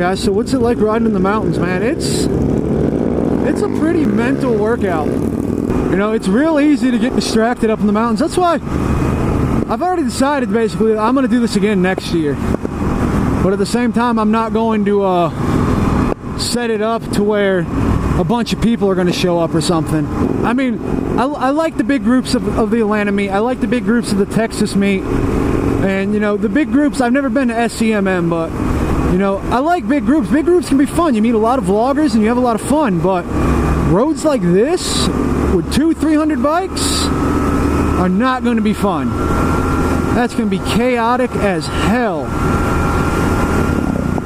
guys, so what's it like riding in the mountains, man? It's a pretty mental workout. You know, it's real easy to get distracted up in the mountains. That's why I've already decided basically that I'm going to do this again next year. But at the same time, I'm not going to set it up to where a bunch of people are going to show up or something. I mean, I like the big groups of the Atlanta meet. I like the big groups of the Texas meet. And, you know, the big groups, I've never been to SCMM, but, you know, I like big groups. Big groups can be fun. You meet a lot of vloggers and you have a lot of fun. But roads like this with 200-300 bikes are not going to be fun. That's going to be chaotic as hell.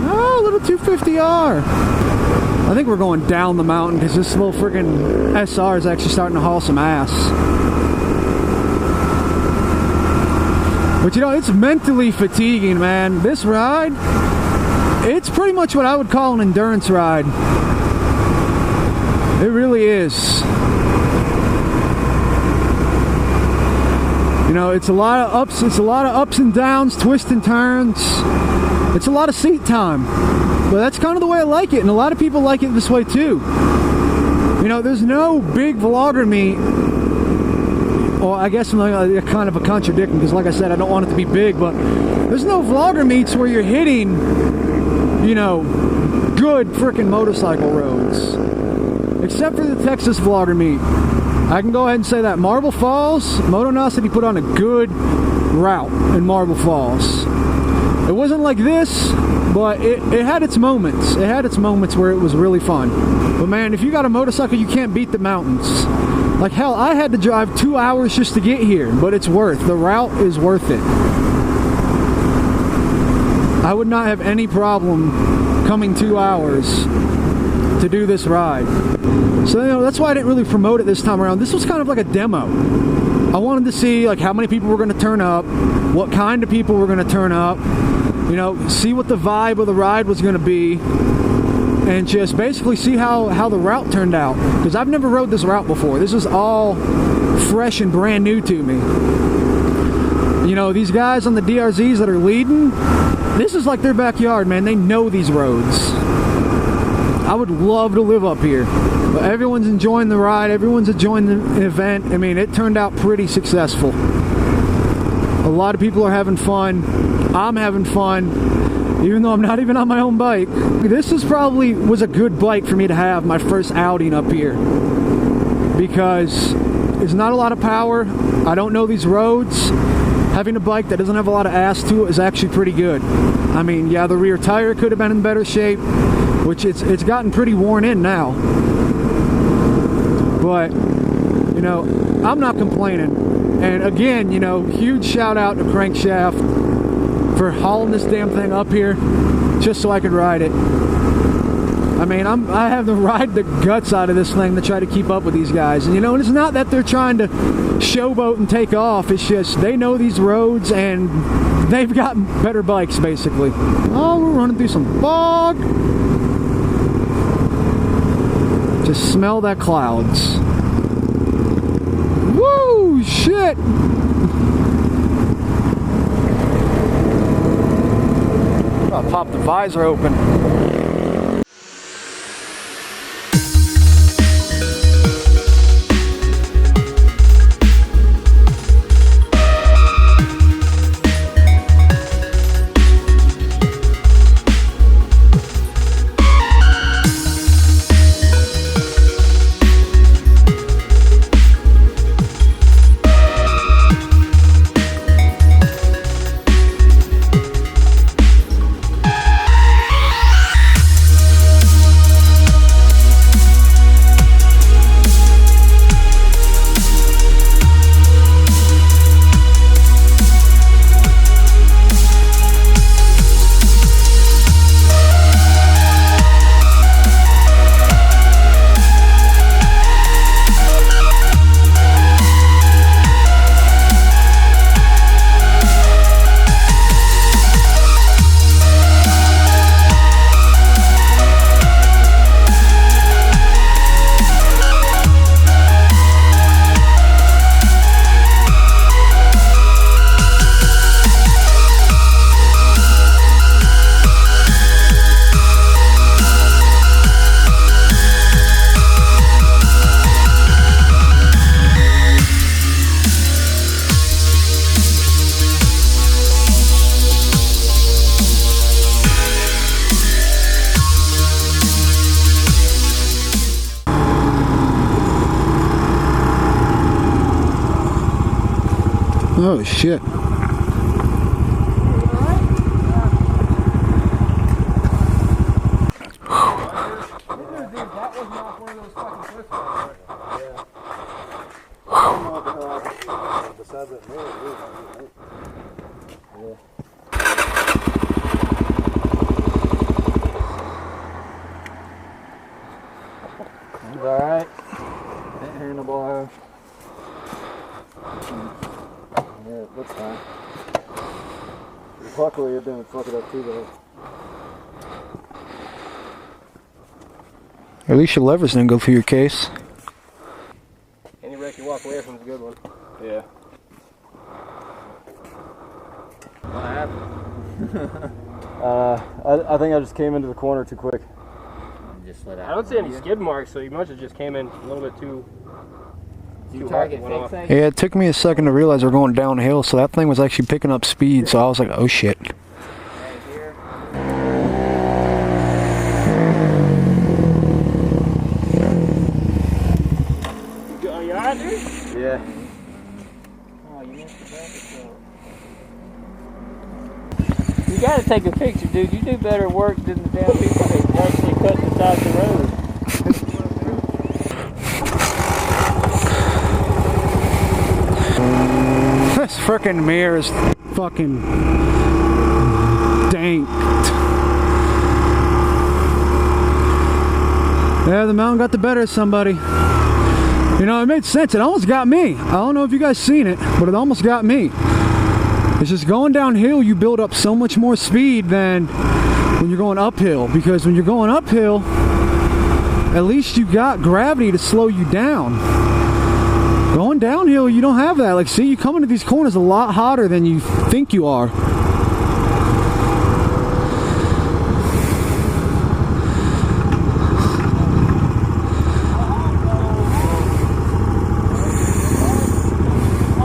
Oh, a little 250R. I think we're going down the mountain because this little freaking SR is actually starting to haul some ass. But you know, it's mentally fatiguing, man. This ride, it's pretty much what I would call an endurance ride. It really is. You know, it's a lot of ups and downs, twists and turns. It's a lot of seat time. But that's kind of the way I like it, and a lot of people like it this way too. You know, there's no big vlogger meet. Well, I guess I'm kind of a contradiction because, like I said, I don't want it to be big, but there's no vlogger meets where you're hitting, you know, good freaking motorcycle roads. Except for the Texas vlogger meet. I can go ahead and say that. Marble Falls, Moto put on a good route in Marble Falls. It wasn't like this, but it had its moments. It had its moments where it was really fun. But man, if you got a motorcycle, you can't beat the mountains. Like hell, I had to drive 2 hours just to get here, but it's worth. The route is worth it. I would not have any problem coming 2 hours to do this ride. So, you know, that's why I didn't really promote it this time around. This was kind of like a demo. I wanted to see like how many people were going to turn up, what kind of people were going to turn up, you know, see what the vibe of the ride was going to be, and just basically see how the route turned out. Because I've never rode this route before. This is all fresh and brand new to me. You know, these guys on the DRZs that are leading, this is like their backyard, man. They know these roads. I would love to live up here. But everyone's enjoying the ride. Everyone's enjoying the event. I mean, it turned out pretty successful. A lot of people are having fun. I'm having fun, even though I'm not even on my own bike. This was a good bike for me to have my first outing up here. Because there's not a lot of power. I don't know these roads. Having a bike that doesn't have a lot of ass to it is actually pretty good. I mean, yeah, the rear tire could have been in better shape, which it's gotten pretty worn in now. But, you know, I'm not complaining. And again, you know, huge shout out to Crankshaft for hauling this damn thing up here just so I could ride it. I mean, I have to ride the guts out of this thing to try to keep up with these guys. And, you know, and it's not that they're trying to showboat and take off. It's just they know these roads and they've got better bikes, basically. Oh, we're running through some fog. Just smell that clouds. Woo, shit. I'll pop the visor open. Oh shit. Alright. Handlebar. Yeah, it looks fine. Luckily it didn't fuck it up too bad. At least your levers didn't go through your case. Any wreck you walk away from is a good one. Yeah. What happened? I think I just came into the corner too quick. Just let out. I don't see any skid marks, so you must have just came in a little bit too target hard. fixate? Yeah, it took me a second to realize we're going downhill, so that thing was actually picking up speed, so I was like, oh shit. Right here. Are you alright, dude? Yeah. Oh, you missed the bracket though. You gotta take a picture, dude. You do better work than the damn people that actually cut the side of the road. This frickin' mirror is fucking dank. Yeah, the mountain got the better of somebody. You know, it made sense. It almost got me. I don't know if you guys seen it, but it almost got me. It's just going downhill, you build up so much more speed than when you're going uphill. Because when you're going uphill, at least you got gravity to slow you down. Going downhill, you don't have that. Like, see, you come into these corners a lot hotter than you think you are.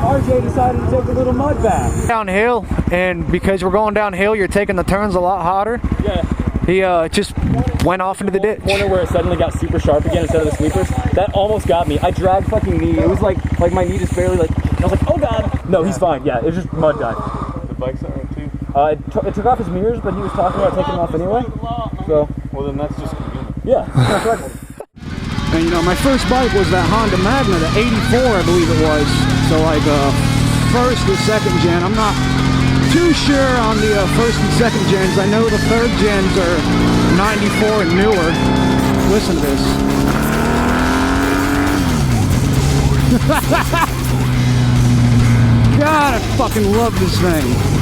RJ decided to take a little mud bath. Downhill, and because we're going downhill, you're taking the turns a lot hotter. Yeah. He just went off into the ditch. Corner where it suddenly got super sharp again instead of the sweepers. That almost got me. I dragged fucking knee. It was like my knee just barely like. I was like, oh god. No, he's fine. Yeah, it's just mud dive. The bike's not right too? It took off his mirrors, but he was talking about taking them off anyway. So. Well, then that's just convenient. Yeah. And you know, my first bike was that Honda Magna, the 84, I believe it was. So like first or second gen. I'm not too sure on the first and second gens. I know the third gens are 94 and newer. Listen to this. God, I fucking love this thing.